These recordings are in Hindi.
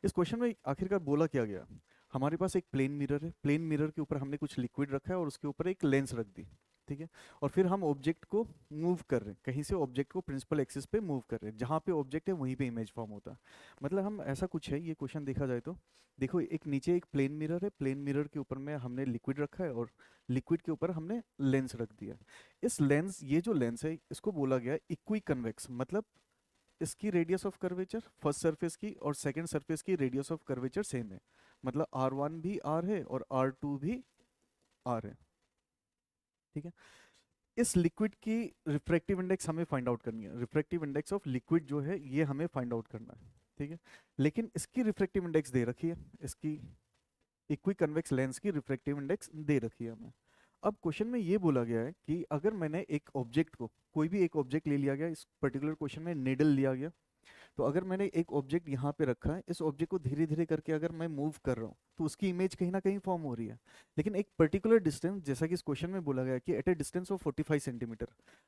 इस क्वेश्चन में आखिरकार बोला क्या गया? हमारे पास एक प्लेन मिरर है, प्लेन मिरर के ऊपर हमने कुछ लिक्विड रखा है और उसके ऊपर एक लेंस रख दी। ठीक है। और फिर हम ऑब्जेक्ट को मूव कर रहे हैं, कहीं से ऑब्जेक्ट को प्रिंसिपल एक्सिस पे मूव कर रहे हैं, जहाँ पे ऑब्जेक्ट है वहीं पे इमेज फॉर्म होता है। मतलब हम ऐसा कुछ है, ये क्वेश्चन देखा जाए तो देखो, एक नीचे एक प्लेन मिरर है, प्लेन मिरर के ऊपर में हमने लिक्विड रखा है और लिक्विड के ऊपर हमने लेंस रख दिया। इस लेंस, ये जो लेंस है इसको बोला गया है इक्वी कन्वेक्स। मतलब इसकी radius of curvature first surface की और सेकंड सरफेस की रेडियस ऑफ कर्वेचर सेम है। मतलब R1 भी R है और R2 भी R है। ठीक है। इस लिक्विड की रिफ्रैक्टिव इंडेक्स हमें फाइंड आउट करनी है, रिफ्रैक्टिव इंडेक्स ऑफ लिक्विड जो है ये हमें फाइंड आउट करना है। ठीक है। लेकिन इसकी रिफ्रैक्टिव इंडेक्स दे रखी है, इसकी इक्वी कन्वेक्स लेंस की रिफ्रैक्टिव इंडेक्स दे रखी है हमें। अब क्वेश्चन में ये बोला गया है कि अगर मैंने एक ऑब्जेक्ट को, कोई भी एक ऑब्जेक्ट ले लिया गया, इस पर्टिकुलर क्वेश्चन में निडल लिया गया, तो अगर मैंने एक ऑब्जेक्ट यहाँ पे रखा है, इस ऑब्जेक्ट को धीरे धीरे करके अगर मैं मूव कर रहा हूँ तो उसकी इमेज कहीं ना कहीं फॉर्म हो रही है। लेकिन एक पर्टिकुलर डिस्टेंस, जैसा कि इस क्वेश्चन में बोला गया है कि at a distance of 45 centimetre,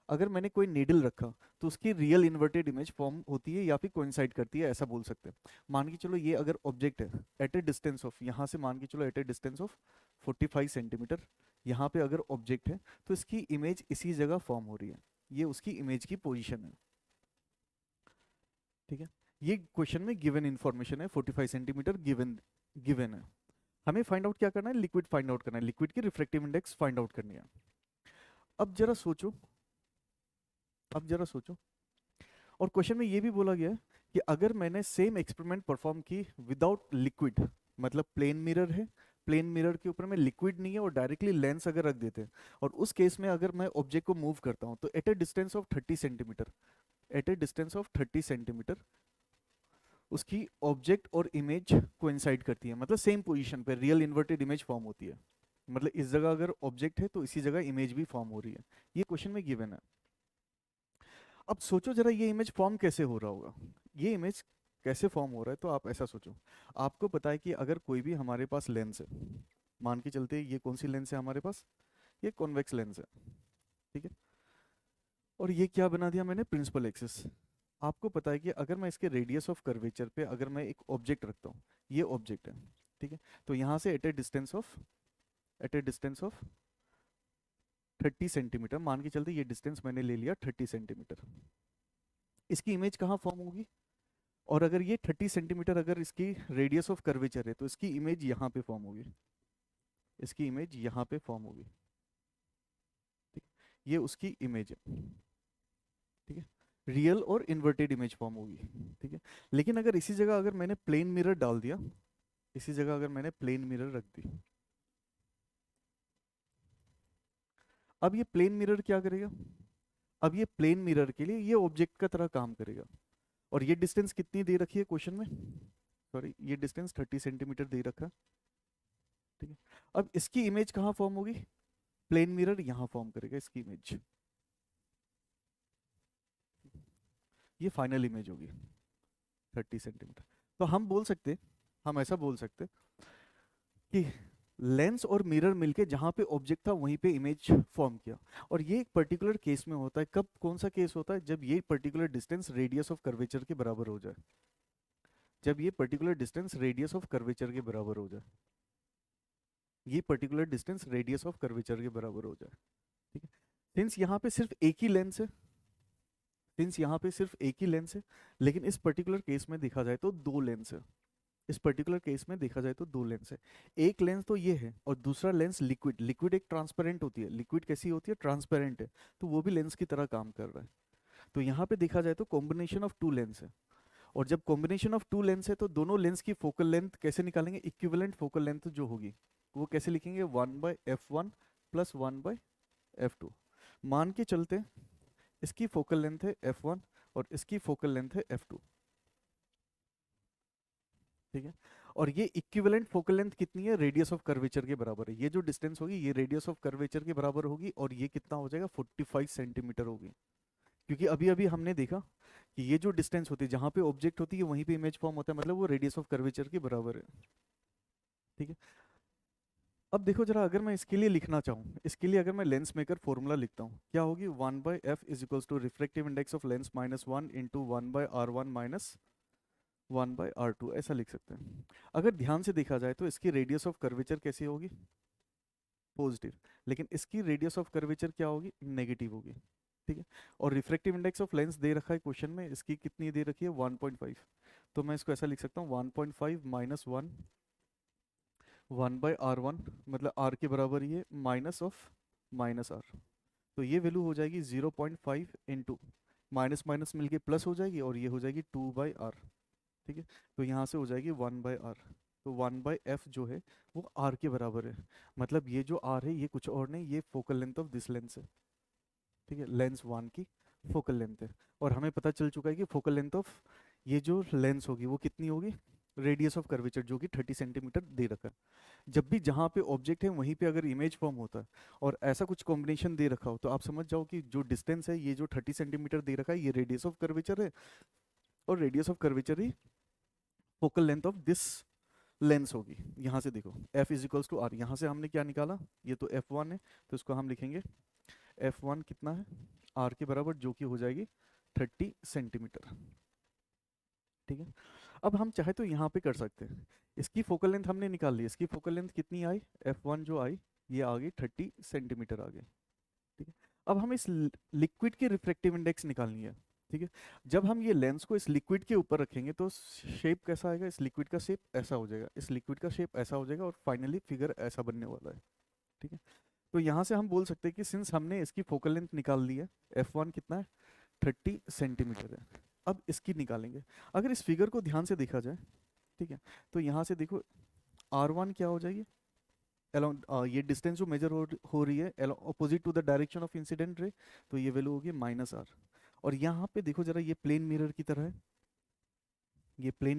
अगर मैंने कोई नीडल रखा तो उसकी रियल इन्वर्टेड इमेज फॉर्म होती है या फिर कोइंसाइड करती है, ऐसा बोल सकते हैं। मान के चलो ये अगर ऑब्जेक्ट है एट ए डिस्टेंस ऑफ, यहाँ से मान के चलो at a distance of 45 centimetre, यहाँ पे अगर ऑब्जेक्ट है तो इसकी इमेज इसी जगह फॉर्म हो रही है, ये उसकी इमेज की पोजिशन है। ठीक है। ये क्वेश्चन में गिवन इंफॉर्मेशन है, 45 सेंटीमीटर गिवन गिवन है। हमें फाइंड आउट क्या करना है? लिक्विड फाइंड आउट करना है, लिक्विड की रिफ्रैक्टिव इंडेक्स फाइंड आउट करनी है। अब जरा सोचो, अब जरा सोचो, और क्वेश्चन में ये भी बोला गया है कि अगर मैंने सेम एक्सपेरिमेंट परफॉर्म की विदाउट लिक्विड, मतलब प्लेन मिरर है, प्लेन मिरर के ऊपर में लिक्विड नहीं है और डायरेक्टली लेंस अगर रख देते हैं, और उस केस में अगर मैं ऑब्जेक्ट को मूव करता हूं तो at a distance of 30 centimetre, at a distance of 30 centimetre उसकी ऑब्जेक्ट और इमेज कोइंसाइड करती है, मतलब सेम पोजीशन पे रियल इन्वर्टेड इमेज फॉर्म होती है। मतलब इस जगह अगर ऑब्जेक्ट है तो इसी जगह इमेज भी फॉर्म हो रही है। ये क्वेश्चन में गिवन है। अब सोचो जरा ये इमेज फॉर्म कैसे हो रहा होगा, ये इमेज कैसे फॉर्म हो रहा है? तो आप ऐसा सोचो, आपको पता है कि अगर कोई भी हमारे पास लेंस है, मान के चलते ये कौन सी लेंस है हमारे पास, ये कॉन्वेक्स लेंस है। ठीक है। और ये क्या बना दिया मैंने? Principal axis. आपको पता है कि अगर मैं इसके रेडियस ऑफ कर्वेचर पे अगर मैं एक ऑब्जेक्ट रखता हूँ, ये ऑब्जेक्ट है, ठीक है, तो यहाँ से at a distance of 30 centimetre मान के चलते, ये डिस्टेंस मैंने ले लिया 30 सेंटीमीटर, इसकी इमेज कहाँ फॉर्म होगी? और अगर ये 30 सेंटीमीटर अगर इसकी रेडियस ऑफ कर्वेचर है तो इसकी इमेज यहाँ पे फॉर्म होगी, इसकी इमेज यहाँ पे फॉर्म होगी। ठीक, ये उसकी इमेज है। ठीक है। रियल और इन्वर्टेड इमेज फॉर्म होगी। ठीक है। लेकिन अगर इसी जगह अगर मैंने प्लेन मिरर डाल दिया, इसी जगह अगर मैंने प्लेन मिरर रख दी, अब ये प्लेन मिरर क्या करेगा? अब ये प्लेन मिरर के लिए ये ऑब्जेक्ट का तरह काम करेगा। और ये डिस्टेंस कितनी दे रखी है क्वेश्चन में? सॉरी, ये डिस्टेंस 30 सेंटीमीटर दे रखा है। ठीक है। अब इसकी इमेज कहाँ फॉर्म होगी? प्लेन मिरर यहाँ फॉर्म करेगा इसकी इमेज, ये फाइनल इमेज होगी 30 सेंटीमीटर। तो हम बोल सकते, हम ऐसा बोल सकते कि लेंस और मिरर मिलके जहां पे ऑब्जेक्ट था वहीं पे इमेज फॉर्म किया। और ये एक पर्टिकुलर केस में होता है, कब, कौन सा केस होता है? जब ये particular distance radius of curvature के बराबर हो जाए, जब ये particular distance radius of curvature के बराबर हो जाए, ये particular distance radius of curvature के बराबर हो जाए। ठीक है। सिंस यहाँ पे सिर्फ एक ही लेंस है, सिंस यहाँ पे सिर्फ एक ही लेंस है, लेकिन इस पर्टिकुलर केस में देखा जाए तो दो लेंस है, इस पर्टिकुलर केस में देखा जाए तो दो लेंस है। एक लेंस तो ये है और दूसरा लेंस लिक्विड, लिक्विड एक ट्रांसपेरेंट होती है, लिक्विड कैसी होती है? ट्रांसपेरेंट है, तो वो भी लेंस की तरह काम कर रहा है। तो यहाँ पे देखा जाए तो कॉम्बिनेशन ऑफ टू लेंस है। और जब कॉम्बिनेशन ऑफ टू लेंस है तो दोनों लेंस की फोकल लेंथ कैसे निकालेंगे? इक्विवेलेंट फोकल लेंथ जो होगी वो कैसे लिखेंगे? 1/f1 plus 1/f2। मान के चलते इसकी फोकल लेंथ है f1 और इसकी फोकल लेंथ है f2। ठीक है। और ये इक्विवेलेंट फोकल लेंथ कितनी है? रेडियस ऑफ कर्वेचर के बराबर है। ये जो डिस्टेंस होगी ये रेडियस ऑफ कर्वेचर के बराबर होगी और ये कितना हो जाएगा? 45 सेंटीमीटर होगी। क्योंकि अभी अभी हमने देखा कि ये जो डिस्टेंस होती है जहां पे ऑब्जेक्ट होती है वहीं पे इमेज फॉर्म होता है, मतलब वो रेडियस ऑफ कर्वेचर के बराबर है। ठीक है। अब देखो जरा, अगर मैं इसके लिए लिखना चाहूँ, इसके लिए अगर मैं लेंस मेकर फॉर्मूला लिखता हूँ, क्या होगी? 1/f is equals to refractive index of lens -1 into 1/r1 minus 1/r2 ऐसा लिख सकते हैं। अगर ध्यान से देखा जाए तो इसकी रेडियस ऑफ कर्वेचर कैसी होगी, पॉजिटिव, लेकिन इसकी रेडियस ऑफ कर्वेचर क्या होगी, नेगेटिव होगी। ठीक है, और रिफ्रैक्टिव इंडेक्स ऑफ लेंस दे रखा है क्वेश्चन में, इसकी कितनी दे रखी है 1.5, तो मैं इसको ऐसा लिख सकता हूँ 1.5 माइनस 1/r1, मतलब r के बराबर ये माइनस ऑफ माइनस r, तो ये वैल्यू हो जाएगी 0.5 इंटू माइनस माइनस मिलके प्लस हो जाएगी और ये हो जाएगी 2/r। ठीक है, तो यहाँ से हो जाएगी 1/r, तो 1/f जो है वो r के बराबर है, मतलब ये जो r है ये कुछ और नहीं, ये focal length of this lens है। ठीक है, लेंस 1 की फोकल लेंथ है, और हमें पता चल चुका है कि फोकल लेंथ ऑफ ये जो लेंस होगी वो कितनी होगी, रेडियस ऑफ कर्वेचर जो कि 30 सेंटीमीटर दे रखा है। जब भी जहाँ पे ऑब्जेक्ट है वहीं पे अगर इमेज फॉर्म होता है और ऐसा कुछ कॉम्बिनेशन दे रखा हो, तो आप समझ जाओ कि जो डिस्टेंस है ये जो 30 सेंटीमीटर दे रखा है ये रेडियस ऑफ कर्वेचर है, और रेडियस ऑफ कर्वेचर ही focal length of this lens होगी। यहाँ से देखो F is equals to R, यहाँ से हमने क्या निकाला, ये तो F1 है, तो इसको हम लिखेंगे F1 कितना है, R के बराबर, जो कि हो जाएगी 30 सेंटीमीटर। ठीक है, अब हम चाहे तो यहाँ पे कर सकते हैं, इसकी फोकल लेंथ हमने निकाल ली, इसकी फोकल लेंथ कितनी आई, F1 जो आई ये आ गई 30 सेंटीमीटर आ गई। ठीक है, अब हम इस लिक्विड की रिफ्रैक्टिव इंडेक्स निकालनी है। ठीक है, जब हम ये लेंस को इस लिक्विड के ऊपर रखेंगे तो शेप कैसा आएगा, इस लिक्विड का शेप ऐसा हो जाएगा, इस लिक्विड का शेप ऐसा हो जाएगा, और फाइनली फिगर ऐसा बनने वाला है। ठीक है, तो यहाँ से हम बोल सकते हैं कि सिंस हमने इसकी फोकल लेंथ निकाल ली है, F1 कितना है 30 सेंटीमीटर है, अब इसकी निकालेंगे। अगर इस फिगर को ध्यान से देखा जाए, ठीक है, तो यहाँ से देखो R1 क्या हो जाएगी, along ये डिस्टेंस जो मेजर हो रही है opposite to the direction of incident ray, तो ये वैल्यू होगी -r। और यहाँ पे देखो जरा, ये प्लेन मिरर की तरह है, ये प्लेन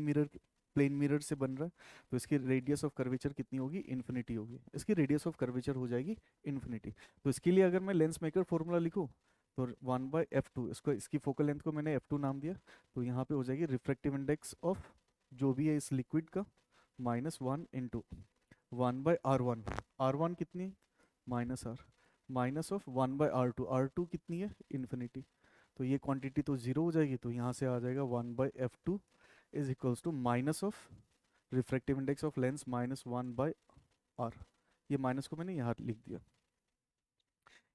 मिरर से बन रहा है, तो इसकी रेडियस ऑफ कर्वेचर कितनी होगी, इन्फिनिटी होगी, इसकी रेडियस ऑफ कर्वेचर हो जाएगी इन्फिनिटी। तो इसके लिए अगर मैं लेंस मेकर फॉर्मूला लिखूँ तो 1/f2, इसको इसकी फोकल लेंथ को मैंने f2 नाम दिया, तो यहाँ पे हो जाएगी रिफ्रैक्टिव इंडेक्स ऑफ जो भी है इस लिक्विड का -1 इंटू 1/r1, r1 कितनी, -r, minus of 1/r2, r2 कितनी है, इन्फिनिटी, तो ये क्वांटिटी तो जीरो हो जाएगी, तो यहाँ से आ जाएगा 1/f2 is equals to minus of refractive index of lens -1/r। ये माइनस को मैंने यहाँ लिख दिया,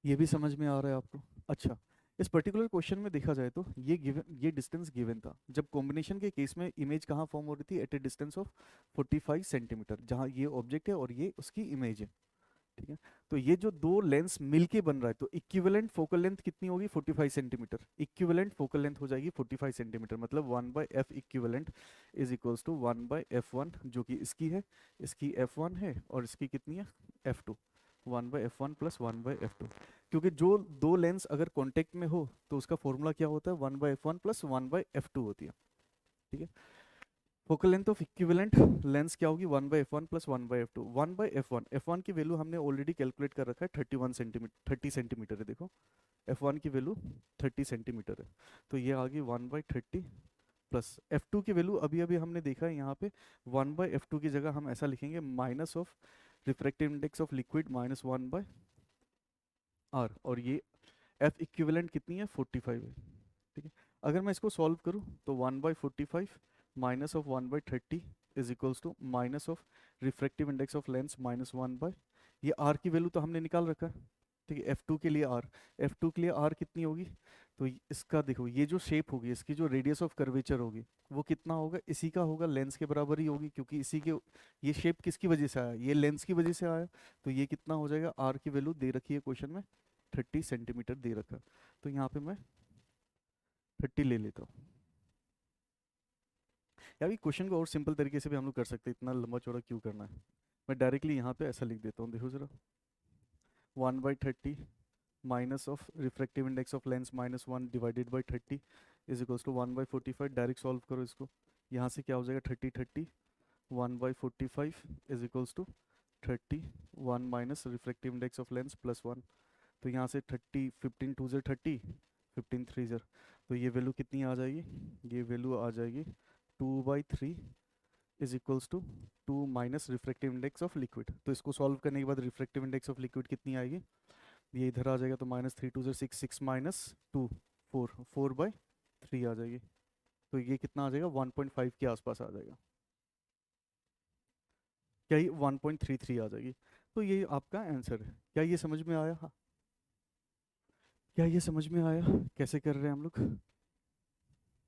ये भी समझ में आ रहा है आपको। अच्छा, इस पर्टिकुलर क्वेश्चन में देखा जाए तो ये डिस्टेंस गिवन था, जब कॉम्बिनेशन के केस में इमेज कहाँ फॉर्म हो रही थी, at a distance of 45 centimetre, जहाँ ये ऑब्जेक्ट है और ये उसकी इमेज है। ठीक है, तो ये जो दो लेंस मिलके बन रहा है, तो इक्विवेलेंट फोकल लेंथ कितनी होगी 45 सेंटीमीटर, इक्विवेलेंट फोकल लेंथ हो जाएगी 45 सेंटीमीटर, मतलब 1/f equivalent is equals to 1/f1, जो कि इसकी है, इसकी f1 है और इसकी कितनी है f2, 1/f1 प्लस 1/f2, क्योंकि जो दो लेंस अगर कॉन्टेक्ट में हो तो उसका फॉर्मूला क्या होता है, 1/f1 प्लस 1/f2 होती है। ठीक है, focal length of equivalent lens क्या होगी, 1/f1 plus 1/f2, 1/f1, f1 की वैल्यू हमने ऑलरेडी कैलकुलेट कर रखा है 31 सेंटीमीटर, 30 सेंटीमीटर है, देखो f1 की वैल्यू 30 सेंटीमीटर है, तो ये आ गई 1/30 प्लस f2 की वैल्यू अभी अभी हमने देखा है यहाँ पे 1/f2 की जगह हम ऐसा लिखेंगे minus of refractive index of liquid -1/r, और ये f इक्विवेलेंट कितनी है 45 है। ठीक है, अगर मैं इसको सॉल्व करूँ तो 1/45 minus of 1/30 is equals to minus of refractive index of lens -1/, ये r की वैल्यू तो हमने निकाल रखा है। ठीक है, f2 के लिए r, f2 के लिए r कितनी होगी, तो इसका देखो ये जो शेप होगी, इसकी जो रेडियस ऑफ कर्वेचर होगी वो कितना होगा, इसी का होगा, लेंस के बराबर ही होगी, क्योंकि इसी के ये शेप किसकी वजह से आया, ये लेंस की वजह से आया, तो ये कितना हो जाएगा, r की वैल्यू दे रखी है क्वेश्चन में 30 सेंटीमीटर दे रखा, तो यहाँ पे मैं 30 ले लेता हूँ। या भी क्वेश्चन को और सिंपल तरीके से भी हम लोग कर सकते हैं, इतना लंबा चौड़ा क्यों करना है, मैं डायरेक्टली यहाँ पे ऐसा लिख देता हूँ, देखो जरा 1/30 minus of refractive index of lens -1 divided by 30 is equals to 1/45, direct solve करो इसको, यहाँ से क्या हो जाएगा 30 1/45 is equals to 1 minus refractive index of lens +1, तो यहाँ से 30, 15 2 ज़र 30, 15 3 ज़र, तो ये वैल्यू कितनी आ जाएगी, ये वैल्यू आ जाएगी 2/3 is equals to 2 minus refractive index of liquid, तो इसको सॉल्व करने के बाद रिफ्रैक्टिव इंडेक्स ऑफ लिक्विड कितनी आएगी, ये इधर आ जाएगा, तो -3 2 ज़र 6, 6 माइनस 2 4, 4/3 आ जाएगी, तो ये कितना आ जाएगा, 1.5 के आसपास आ जाएगा, क्या ये 1.33 आ जाएगी। तो ये आपका आंसर है। क्या ये समझ में आया? हाँ, क्या ये समझ में आया कैसे कर रहे हैं हम लोग?